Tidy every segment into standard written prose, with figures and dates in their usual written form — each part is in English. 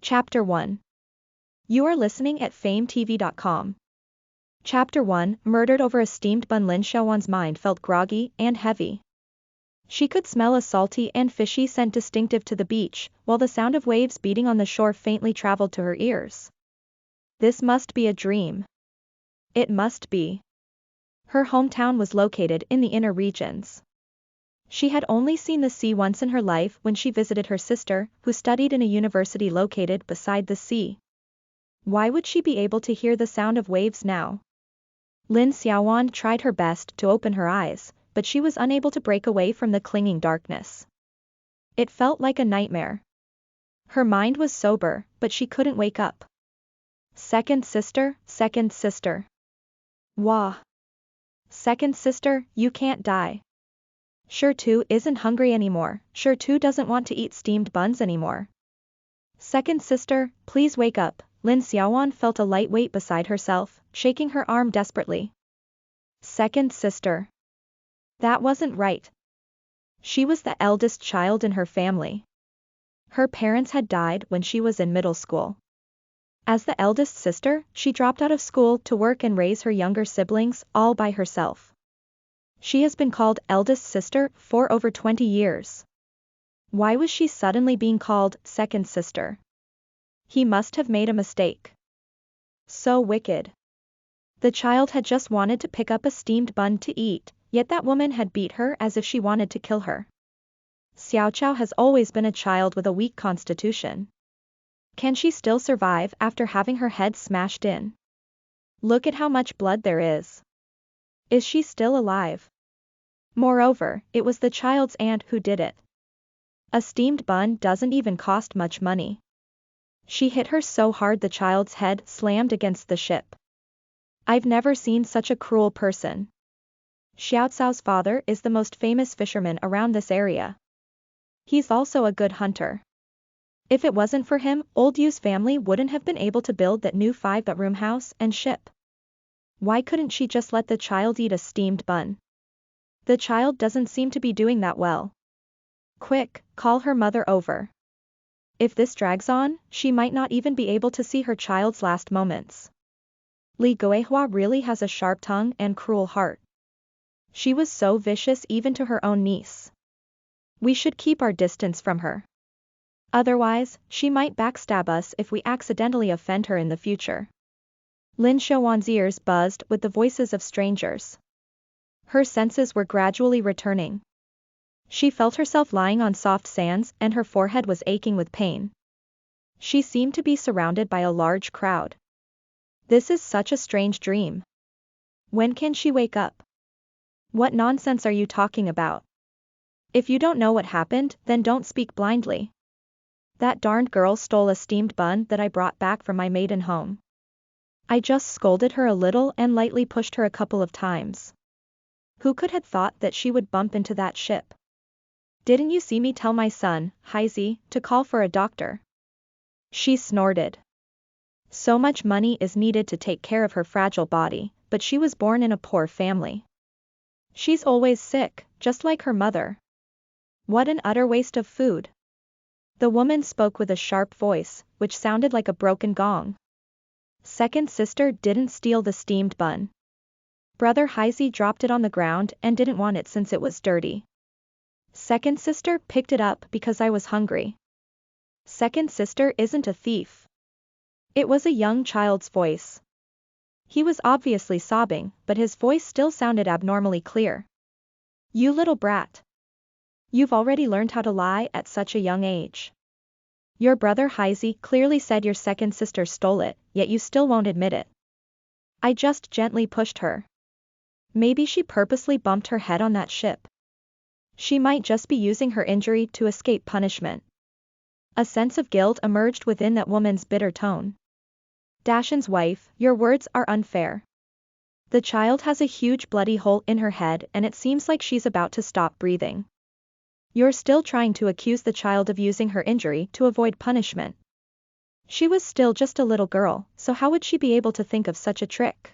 Chapter 1. You are listening at FameTV.info. Chapter 1. Murdered over a steamed bun. Lin Xiaowan's mind felt groggy and heavy. She could smell a salty and fishy scent distinctive to the beach, while the sound of waves beating on the shore faintly traveled to her ears. This must be a dream. It must be. Her hometown was located in the inner regions. She had only seen the sea once in her life when she visited her sister, who studied in a university located beside the sea. Why would she be able to hear the sound of waves now? Lin Xiaowan tried her best to open her eyes, but she was unable to break away from the clinging darkness. It felt like a nightmare. Her mind was sober, but she couldn't wake up. Second sister, second sister. Wah. Second sister, you can't die. Sure too isn't hungry anymore, sure too doesn't want to eat steamed buns anymore. Second sister, please wake up. Lin Xiaowan felt a light weight beside herself, shaking her arm desperately. Second sister. That wasn't right. She was the eldest child in her family. Her parents had died when she was in middle school. As the eldest sister, she dropped out of school to work and raise her younger siblings, all by herself. She has been called eldest sister for over 20 years. Why was she suddenly being called second sister? He must have made a mistake. So wicked. The child had just wanted to pick up a steamed bun to eat, yet that woman had beat her as if she wanted to kill her. Xiao Chao has always been a child with a weak constitution. Can she still survive after having her head smashed in? Look at how much blood there is. Is she still alive? Moreover, it was the child's aunt who did it. A steamed bun doesn't even cost much money. She hit her so hard the child's head slammed against the ship. I've never seen such a cruel person. Xiao Cao's father is the most famous fisherman around this area. He's also a good hunter. If it wasn't for him, old Yu's family wouldn't have been able to build that new 5-bedroom house and ship. Why couldn't she just let the child eat a steamed bun? The child doesn't seem to be doing that well. Quick, call her mother over. If this drags on, she might not even be able to see her child's last moments. Li Guihua really has a sharp tongue and cruel heart. She was so vicious even to her own niece. We should keep our distance from her. Otherwise, she might backstab us if we accidentally offend her in the future. Lin Xiaowan's ears buzzed with the voices of strangers. Her senses were gradually returning. She felt herself lying on soft sands and her forehead was aching with pain. She seemed to be surrounded by a large crowd. This is such a strange dream. When can she wake up? What nonsense are you talking about? If you don't know what happened, then don't speak blindly. That darned girl stole a steamed bun that I brought back from my maiden home. I just scolded her a little and lightly pushed her a couple of times. Who could have thought that she would bump into that ship? Didn't you see me tell my son, Josei, to call for a doctor? She snorted. So much money is needed to take care of her fragile body, but she was born in a poor family. She's always sick, just like her mother. What an utter waste of food. The woman spoke with a sharp voice, which sounded like a broken gong. Second sister didn't steal the steamed bun. Brother Josei dropped it on the ground and didn't want it since it was dirty. Second sister picked it up because I was hungry. Second sister isn't a thief. It was a young child's voice. He was obviously sobbing, but his voice still sounded abnormally clear. You little brat. You've already learned how to lie at such a young age. Your brother Josei clearly said your second sister stole it, yet you still won't admit it. I just gently pushed her. Maybe she purposely bumped her head on that ship. She might just be using her injury to escape punishment. A sense of guilt emerged within that woman's bitter tone. Dashan's wife, your words are unfair. The child has a huge bloody hole in her head and it seems like she's about to stop breathing. You're still trying to accuse the child of using her injury to avoid punishment. She was still just a little girl, so how would she be able to think of such a trick?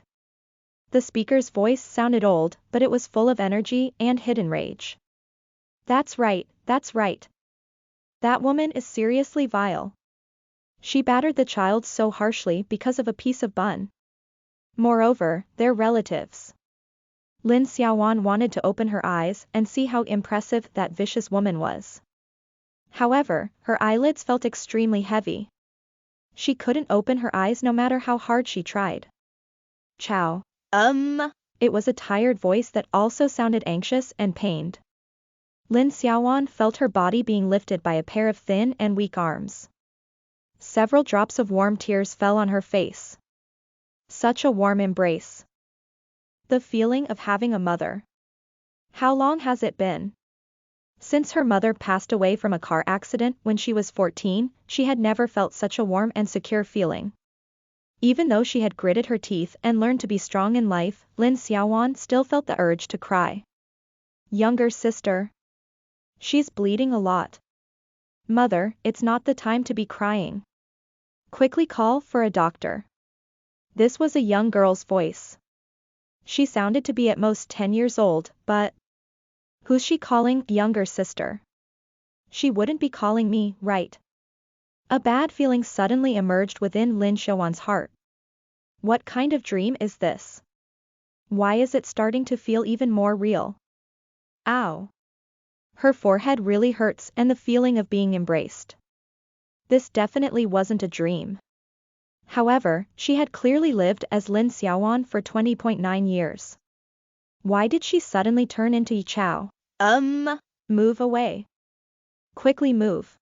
The speaker's voice sounded old, but it was full of energy and hidden rage. That's right, that's right. That woman is seriously vile. She battered the child so harshly because of a piece of bun. Moreover, they're relatives. Lin Xiaowan wanted to open her eyes and see how impressive that vicious woman was. However, her eyelids felt extremely heavy. She couldn't open her eyes no matter how hard she tried. Chow. It was a tired voice that also sounded anxious and pained. Lin Xiaowan felt her body being lifted by a pair of thin and weak arms. Several drops of warm tears fell on her face. Such a warm embrace. The feeling of having a mother. How long has it been? Since her mother passed away from a car accident when she was 14, she had never felt such a warm and secure feeling. Even though she had gritted her teeth and learned to be strong in life, Lin Xiaowan still felt the urge to cry. Younger sister. She's bleeding a lot. Mother, it's not the time to be crying. Quickly call for a doctor. This was a young girl's voice. She sounded to be at most 10 years old, but who's she calling younger sister? She wouldn't be calling me, right? A bad feeling suddenly emerged within Lin Xiaowan's heart. What kind of dream is this? Why is it starting to feel even more real? Ow. Her forehead really hurts and the feeling of being embraced. This definitely wasn't a dream. However, she had clearly lived as Lin Xiaowan for 20.9 years. Why did she suddenly turn into Yi Chao? Move away. Quickly move.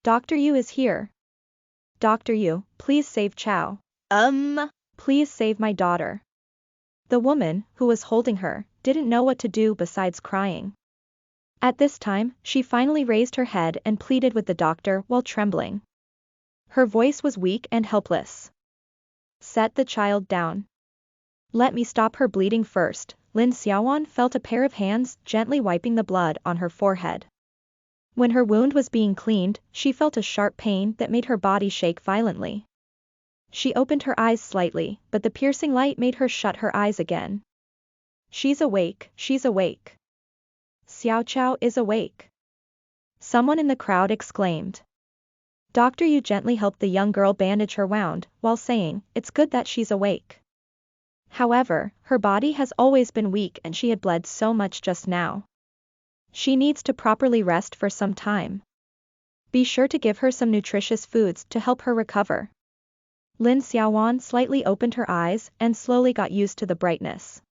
Dr. Yu is here. Dr. Yu, please save Chao. Please save my daughter. The woman, who was holding her, didn't know what to do besides crying. At this time, she finally raised her head and pleaded with the doctor while trembling. Her voice was weak and helpless. Set the child down. Let me stop her bleeding first. Lin Xiaowan felt a pair of hands gently wiping the blood on her forehead. When her wound was being cleaned, she felt a sharp pain that made her body shake violently. She opened her eyes slightly, but the piercing light made her shut her eyes again. She's awake, she's awake. Xiao Chao is awake. Someone in the crowd exclaimed. Dr. Yu gently helped the young girl bandage her wound, while saying, it's good that she's awake. However, her body has always been weak and she had bled so much just now. She needs to properly rest for some time. Be sure to give her some nutritious foods to help her recover. Lin Xiaowan slightly opened her eyes and slowly got used to the brightness.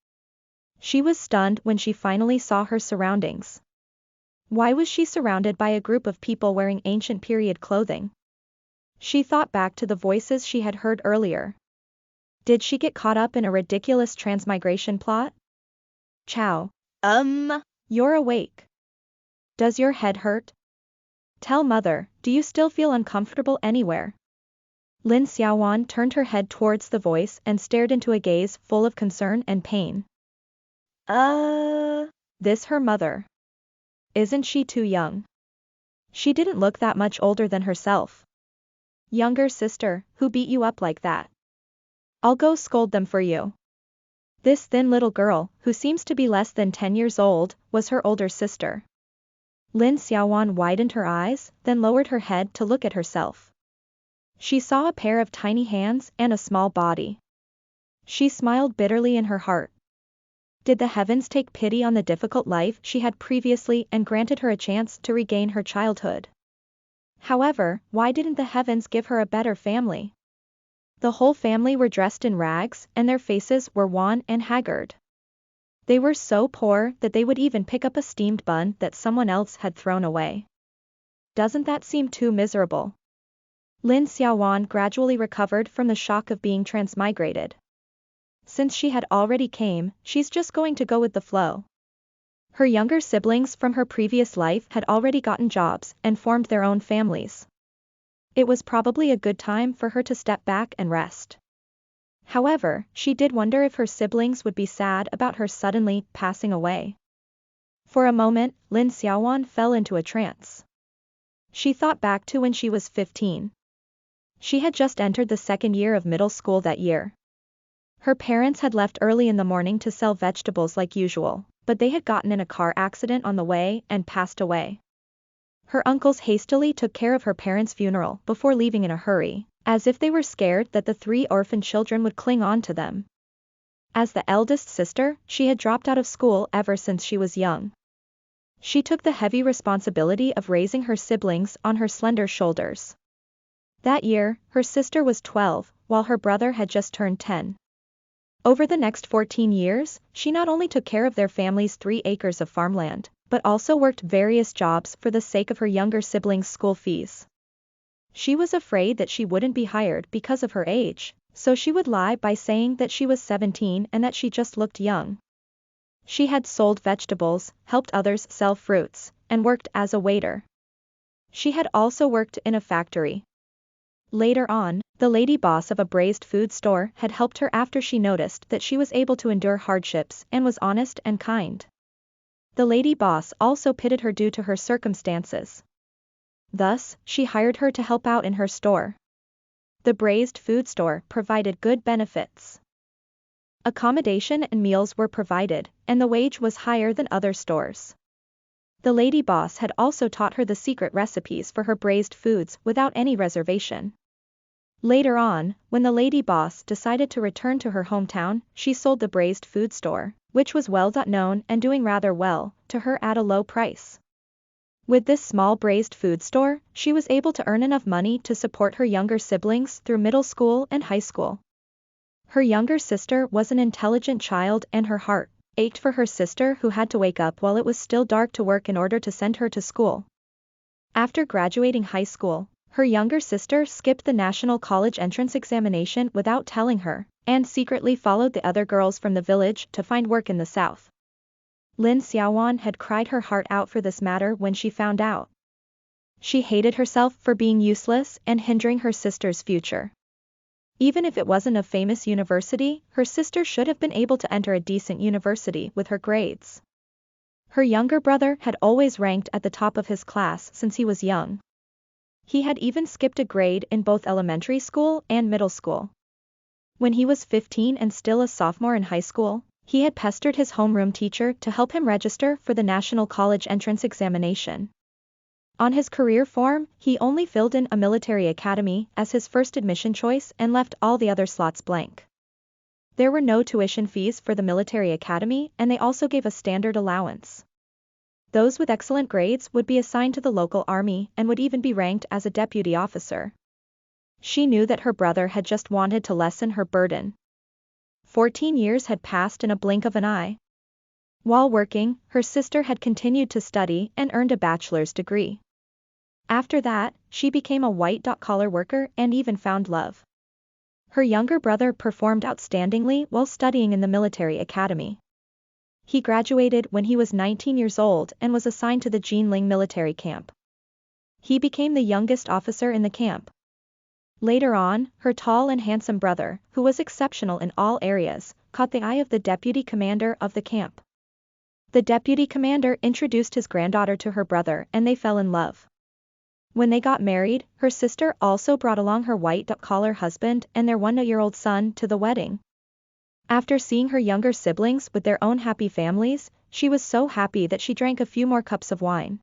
She was stunned when she finally saw her surroundings. Why was she surrounded by a group of people wearing ancient period clothing? She thought back to the voices she had heard earlier. Did she get caught up in a ridiculous transmigration plot? Chow. You're awake. Does your head hurt? Tell mother, do you still feel uncomfortable anywhere? Lin Xiaowan turned her head towards the voice and stared into a gaze full of concern and pain. This her mother. Isn't she too young? She didn't look that much older than herself. Younger sister, who beat you up like that? I'll go scold them for you. This thin little girl, who seems to be less than 10 years old, was her older sister. Lin Xiaowan widened her eyes, then lowered her head to look at herself. She saw a pair of tiny hands and a small body. She smiled bitterly in her heart. Did the heavens take pity on the difficult life she had previously and granted her a chance to regain her childhood? However, why didn't the heavens give her a better family? The whole family were dressed in rags and their faces were wan and haggard. They were so poor that they would even pick up a steamed bun that someone else had thrown away. Doesn't that seem too miserable? Lin Xiaowan gradually recovered from the shock of being transmigrated. Since she had already came, she's just going to go with the flow. Her younger siblings from her previous life had already gotten jobs and formed their own families. It was probably a good time for her to step back and rest. However, she did wonder if her siblings would be sad about her suddenly passing away. For a moment, Lin Xiaowan fell into a trance. She thought back to when she was 15. She had just entered the second year of middle school that year. Her parents had left early in the morning to sell vegetables like usual, but they had gotten in a car accident on the way and passed away. Her uncles hastily took care of her parents' funeral before leaving in a hurry, as if they were scared that the 3 orphan children would cling on to them. As the eldest sister, she had dropped out of school ever since she was young. She took the heavy responsibility of raising her siblings on her slender shoulders. That year, her sister was 12, while her brother had just turned 10. Over the next 14 years, she not only took care of their family's 3 acres of farmland, but also worked various jobs for the sake of her younger siblings' school fees. She was afraid that she wouldn't be hired because of her age, so she would lie by saying that she was 17 and that she just looked young. She had sold vegetables, helped others sell fruits, and worked as a waiter. She had also worked in a factory. Later on, the lady boss of a braised food store had helped her after she noticed that she was able to endure hardships and was honest and kind. The lady boss also pitied her due to her circumstances. Thus, she hired her to help out in her store. The braised food store provided good benefits. Accommodation and meals were provided, and the wage was higher than other stores. The lady boss had also taught her the secret recipes for her braised foods without any reservation. Later on, when the lady boss decided to return to her hometown, she sold the braised food store, which was well known and doing rather well, to her at a low price. With this small braised food store, she was able to earn enough money to support her younger siblings through middle school and high school. Her younger sister was an intelligent child and her heart ached for her sister who had to wake up while it was still dark to work in order to send her to school. After graduating high school, her younger sister skipped the national college entrance examination without telling her, and secretly followed the other girls from the village to find work in the south. Lin Xiaowan had cried her heart out for this matter when she found out. She hated herself for being useless and hindering her sister's future. Even if it wasn't a famous university, her sister should have been able to enter a decent university with her grades. Her younger brother had always ranked at the top of his class since he was young. He had even skipped a grade in both elementary school and middle school. When he was 15 and still a sophomore in high school, he had pestered his homeroom teacher to help him register for the national college entrance examination. On his career form, he only filled in a military academy as his first admission choice and left all the other slots blank. There were no tuition fees for the military academy, and they also gave a standard allowance. Those with excellent grades would be assigned to the local army and would even be ranked as a deputy officer. She knew that her brother had just wanted to lessen her burden. 14 years had passed in a blink of an eye. While working, her sister had continued to study and earned a bachelor's degree. After that, she became a white-collar worker and even found love. Her younger brother performed outstandingly while studying in the military academy. He graduated when he was 19 years old and was assigned to the Jinling military camp. He became the youngest officer in the camp. Later on, her tall and handsome brother, who was exceptional in all areas, caught the eye of the deputy commander of the camp. The deputy commander introduced his granddaughter to her brother and they fell in love. When they got married, her sister also brought along her white-collar husband and their 1-year-old son to the wedding. After seeing her younger siblings with their own happy families, she was so happy that she drank a few more cups of wine.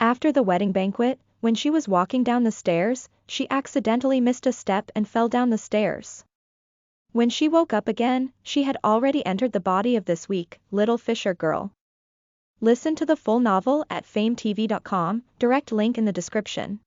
After the wedding banquet, when she was walking down the stairs, she accidentally missed a step and fell down the stairs. When she woke up again, she had already entered the body of this weak, little fisher girl. Listen to the full novel at FameTV.com, direct link in the description.